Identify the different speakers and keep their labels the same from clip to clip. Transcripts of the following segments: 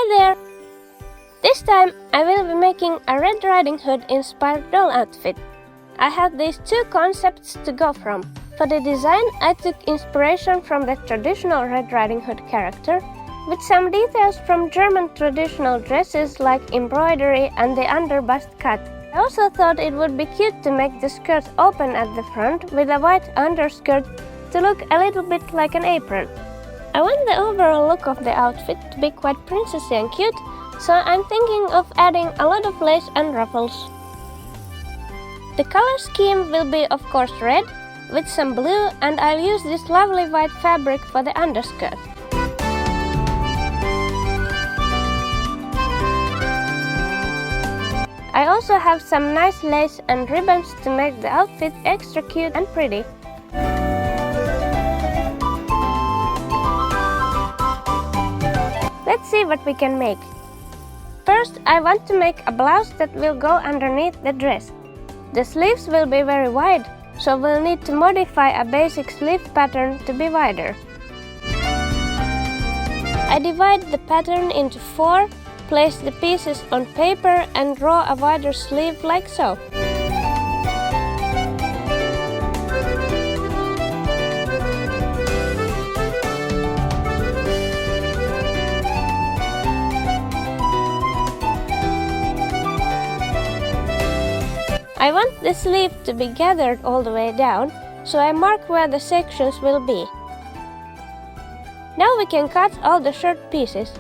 Speaker 1: Hi there! This time I will be making a Red Riding Hood inspired doll outfit. I have these two concepts to go from. For the design I took inspiration from the traditional Red Riding Hood character, with some details from German traditional dresses like embroidery and the underbust cut. I also thought it would be cute to make the skirt open at the front with a white underskirt to look a little bit like an apron. I want the overall look of the outfit to be quite princessy and cute, so I'm thinking of adding a lot of lace and ruffles. The color scheme will be of course red, with some blue, and I'll use this lovely white fabric for the underskirt. I also have some nice lace and ribbons to make the outfit extra cute and pretty. Let's see what we can make. First, I want to make a blouse that will go underneath the dress. The sleeves will be very wide, so we'll need to modify a basic sleeve pattern to be wider. I divide the pattern into 4, place the pieces on paper and draw a wider sleeve like so. I want the sleeve to be gathered all the way down, so I mark where the sections will be. Now we can cut all the shirt pieces.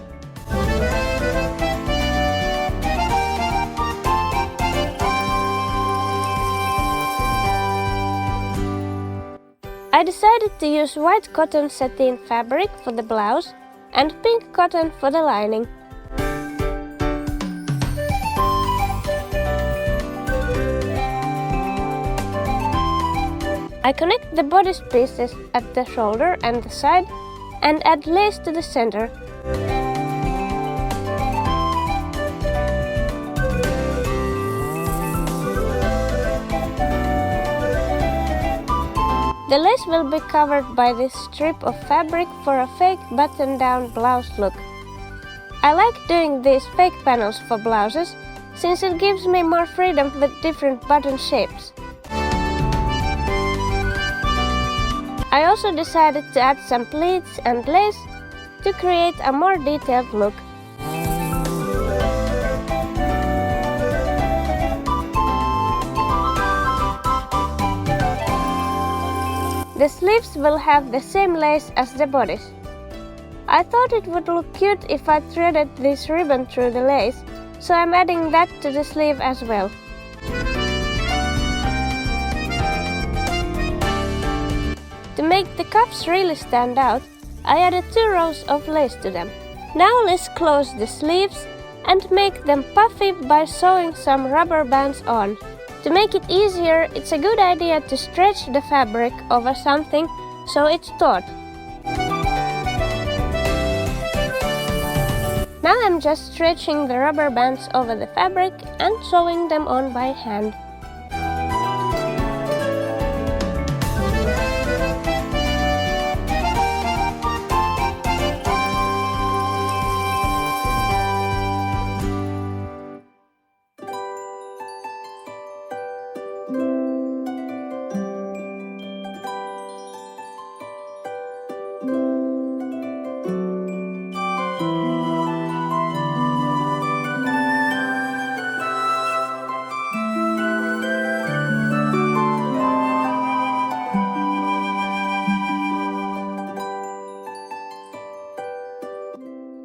Speaker 1: I decided to use white cotton sateen fabric for the blouse and pink cotton for the lining. I connect the bodice pieces at the shoulder and the side and add lace to the center. The lace will be covered by this strip of fabric for a fake button-down blouse look. I like doing these fake panels for blouses since it gives me more freedom with different button shapes. I also decided to add some pleats and lace to create a more detailed look. The sleeves will have the same lace as the bodice. I thought it would look cute if I threaded this ribbon through the lace, so I'm adding that to the sleeve as well. To make the cuffs really stand out, I added 2 rows of lace to them. Now let's close the sleeves and make them puffy by sewing some rubber bands on. To make it easier, it's a good idea to stretch the fabric over something so it's taut. Now I'm just stretching the rubber bands over the fabric and sewing them on by hand.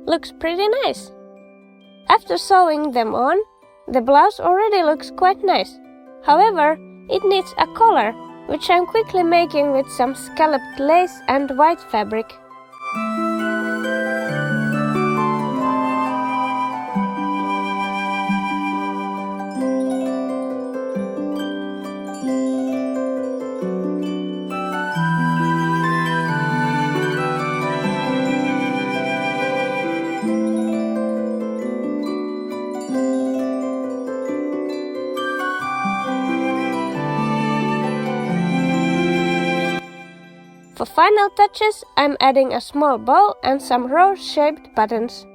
Speaker 1: Looks pretty nice. After sewing them on, the blouse already looks quite nice. However, it needs a collar, which I'm quickly making with some scalloped lace and white fabric. For final touches, I'm adding a small bow and some rose-shaped buttons.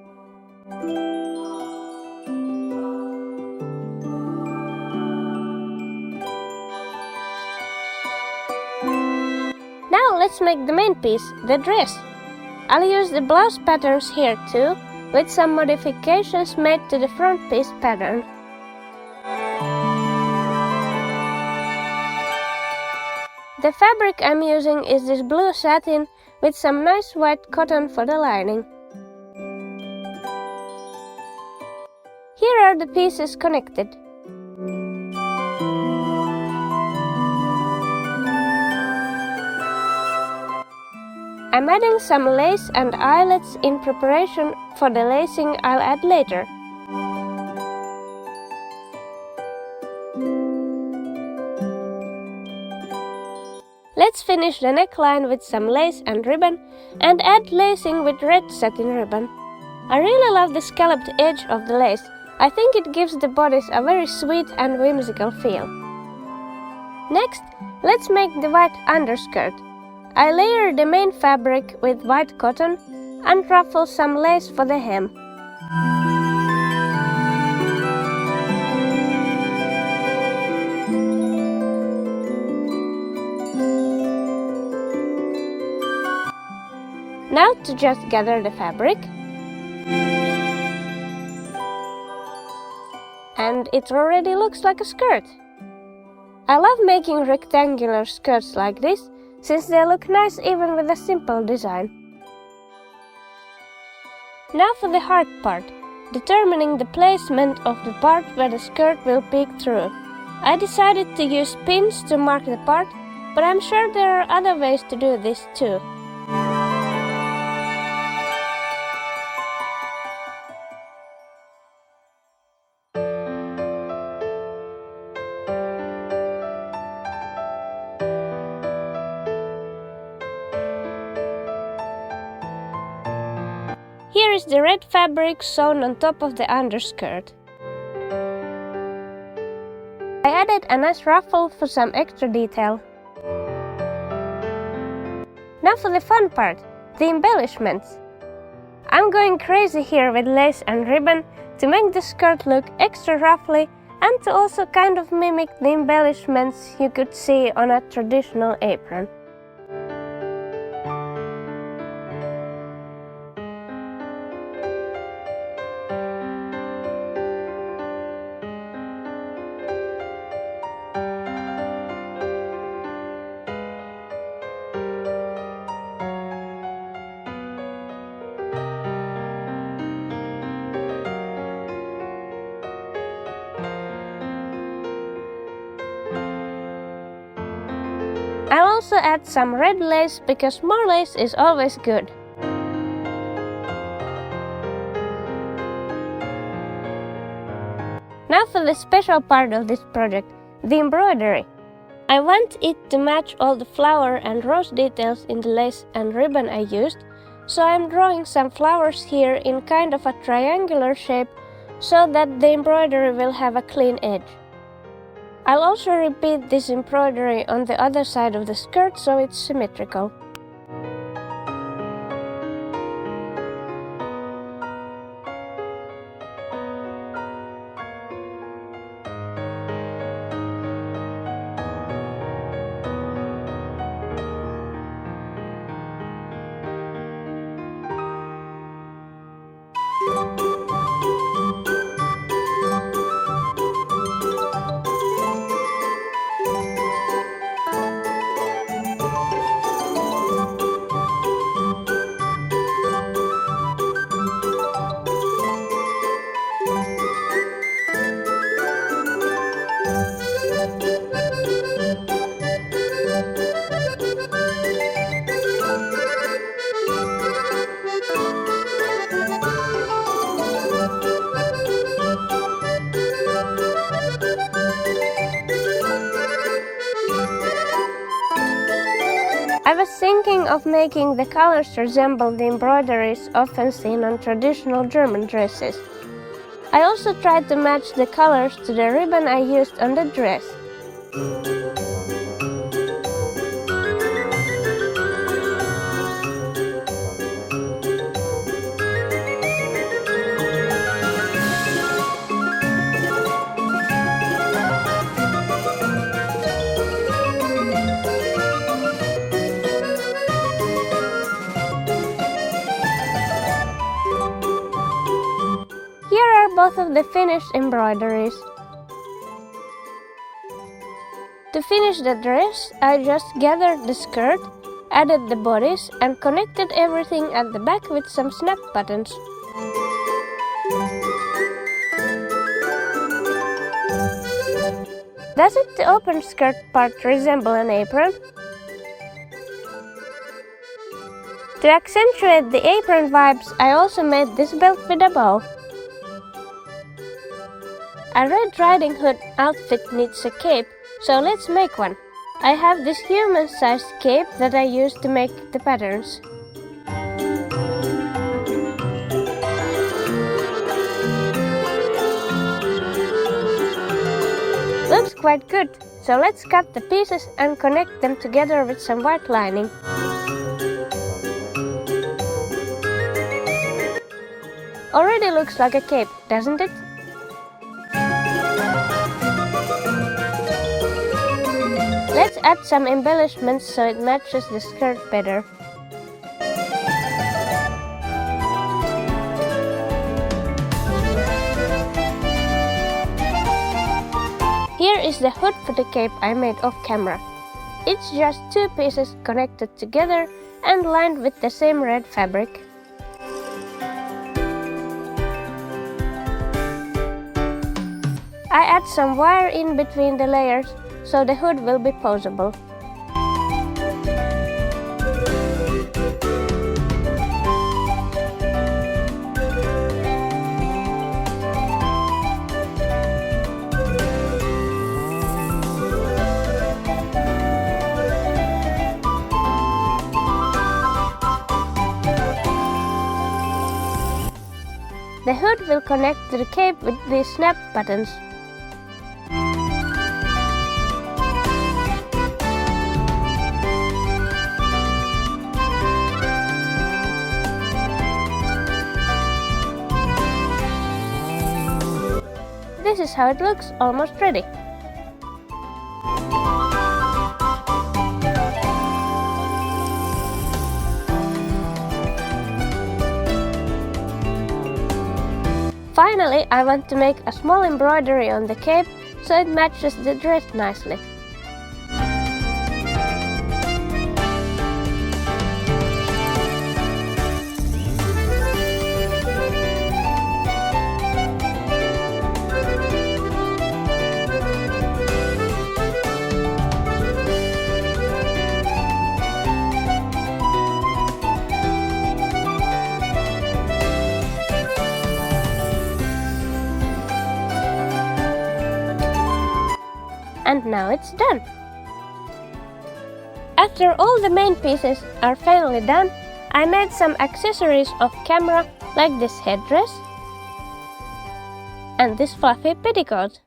Speaker 1: Now let's make the main piece, the dress. I'll use the blouse patterns here too, with some modifications made to the front piece pattern. The fabric I'm using is this blue satin with some nice white cotton for the lining. Here are the pieces connected. I'm adding some lace and eyelets in preparation for the lacing I'll add later. Let's finish the neckline with some lace and ribbon and add lacing with red satin ribbon. I really love the scalloped edge of the lace. I think it gives the bodice a very sweet and whimsical feel. Next, let's make the white underskirt. I layer the main fabric with white cotton and ruffle some lace for the hem. Now to just gather the fabric. And it already looks like a skirt. I love making rectangular skirts like this, since they look nice even with a simple design. Now for the heart part, determining the placement of the part where the skirt will peek through. I decided to use pins to mark the part, but I'm sure there are other ways to do this too. Here is the red fabric sewn on top of the underskirt. I added a nice ruffle for some extra detail. Now for the fun part, the embellishments. I'm going crazy here with lace and ribbon to make the skirt look extra ruffly and to also kind of mimic the embellishments you could see on a traditional apron. I'll also add some red lace because more lace is always good. Now for the special part of this project, the embroidery. I want it to match all the flower and rose details in the lace and ribbon I used, so I'm drawing some flowers here in kind of a triangular shape so that the embroidery will have a clean edge. I'll also repeat this embroidery on the other side of the skirt so it's symmetrical. I was thinking of making the colors resemble the embroideries often seen on traditional German dresses. I also tried to match the colors to the ribbon I used on the dress. both of the finished embroideries. To finish the dress, I just gathered the skirt, added the bodice and connected everything at the back with some snap buttons. Doesn't the open skirt part resemble an apron? To accentuate the apron vibes, I also made this belt with a bow. A Red Riding Hood outfit needs a cape, so let's make one. I have this human-sized cape that I use to make the patterns. Looks quite good, so let's cut the pieces and connect them together with some white lining. Already looks like a cape, doesn't it? Let's add some embellishments so it matches the skirt better. Here is the hood for the cape I made off camera. It's just two pieces connected together and lined with the same red fabric. I add some wire in between the layers so the hood will be posable. The hood will connect to the cape with these snap buttons. This is how it looks, almost ready. Finally, I want to make a small embroidery on the cape so it matches the dress nicely. And now it's done! After all the main pieces are finally done, I made some accessories off camera like this headdress and this fluffy petticoat.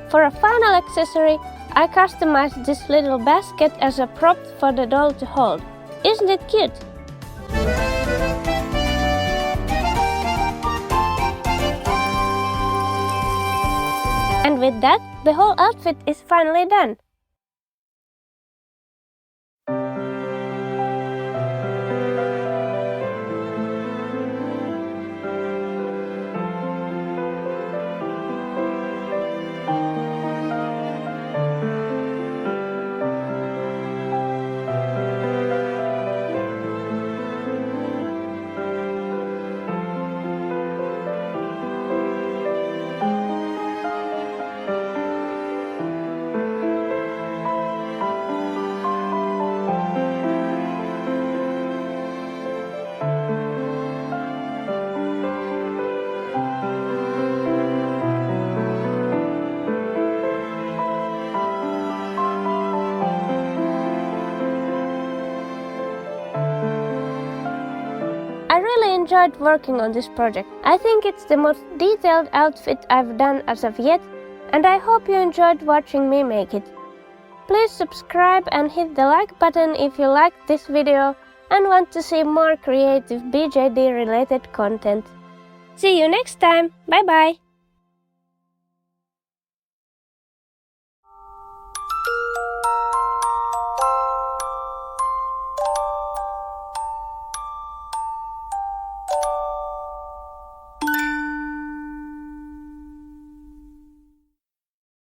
Speaker 1: For a final accessory, I customized this little basket as a prop for the doll to hold. Isn't it cute? And with that, the whole outfit is finally done. I really enjoyed working on this project. I think it's the most detailed outfit I've done as of yet, and I hope you enjoyed watching me make it. Please subscribe and hit the like button if you liked this video and want to see more creative BJD related content. See you next time, bye bye!